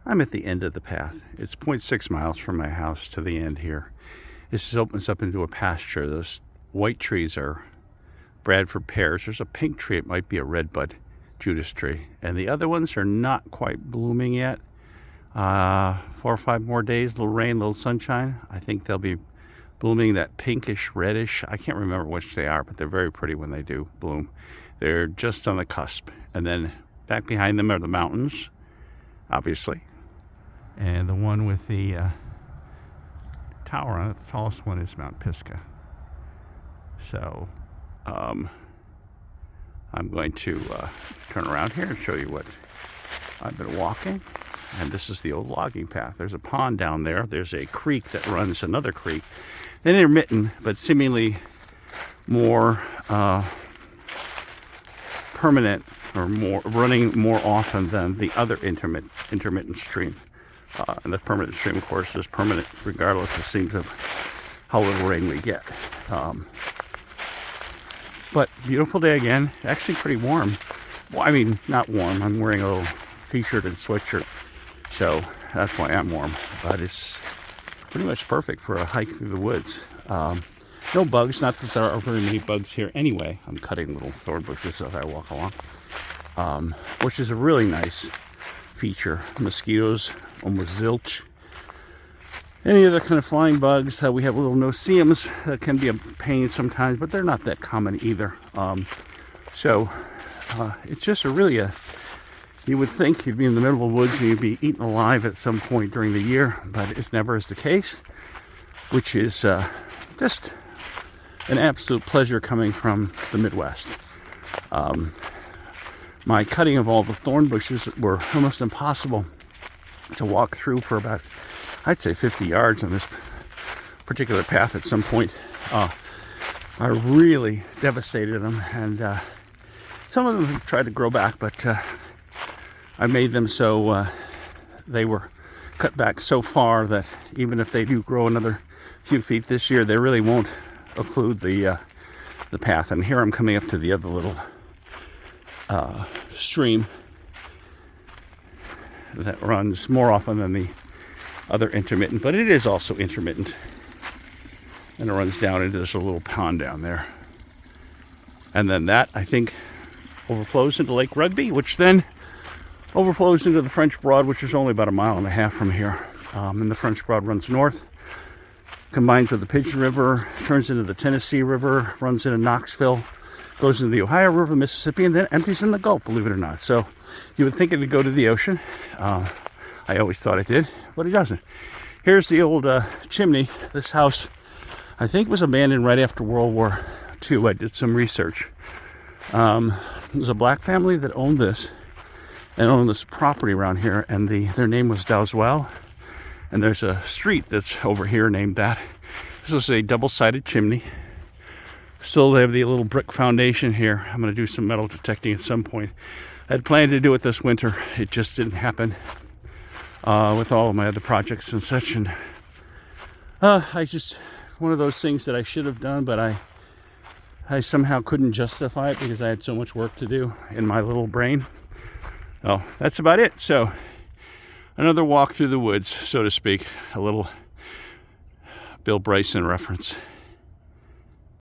I'm at the end of the path. It's 0.6 miles from my house to the end here. This just opens up into a pasture. Those white trees are Bradford pears. There's a pink tree. It might be a redbud Judas tree. And the other ones are not quite blooming yet. 4 or 5 more days, little rain, little sunshine. I think they'll be blooming that pinkish, reddish. I can't remember which they are, but they're very pretty when they do bloom. They're just on the cusp. And then back behind them are the mountains, obviously. And the one with the tower on it, the tallest one, is Mount Pisgah. So I'm going to turn around here and show you what I've been walking. And this is the old logging path. There's a pond down there. There's a creek that runs another creek. An intermittent, but seemingly more permanent, or more running more often than the other intermittent stream. And the permanent stream, of course, is permanent regardless, it seems, of how little rain we get. But beautiful day again. Actually pretty warm. Well, I mean, not warm. I'm wearing a little t-shirt and sweatshirt, so that's why I'm warm. But it's pretty much perfect for a hike through the woods. No bugs, not that there are very many bugs here anyway. I'm cutting little thorn bushes as I walk along, which is a really nice feature. Mosquitoes, almost zilch. Any other kind of flying bugs, we have little no-see-ums that can be a pain sometimes, but they're not that common either. So it's just you would think you'd be in the middle of the woods and you'd be eaten alive at some point during the year, but it's never is the case, which is just an absolute pleasure coming from the Midwest. My cutting of all the thorn bushes were almost impossible to walk through for about, I'd say, 50 yards on this particular path at some point. I really devastated them, and some of them tried to grow back, but I made them so they were cut back so far that even if they do grow another few feet this year, they really won't occlude the path. And here I'm coming up to the other little stream that runs more often than the other intermittent, but it is also intermittent, and it runs down into this little pond down there, and then that, I think, overflows into Lake Rugby, which then overflows into the French Broad, which is only about 1.5 miles from here. And the French Broad runs north, combines with the Pigeon River, turns into the Tennessee River, runs into Knoxville, goes into the Ohio River, Mississippi, and then empties in the Gulf, believe it or not. So you would think it would go to the ocean. I always thought it did, but it doesn't. Here's the old chimney. This house, I think, was abandoned right after World War II. I did some research. It was a black family that owned this and owned this property around here, and their name was Dowswell. And there's a street that's over here named that. This was a double-sided chimney. Still, they have the little brick foundation here. I'm going to do some metal detecting at some point. I had planned to do it this winter. It just didn't happen with all of my other projects and such. And one of those things that I should have done, but I somehow couldn't justify it because I had so much work to do in my little brain. Oh, that's about it. So another walk through the woods, so to speak. A little Bill Bryson reference.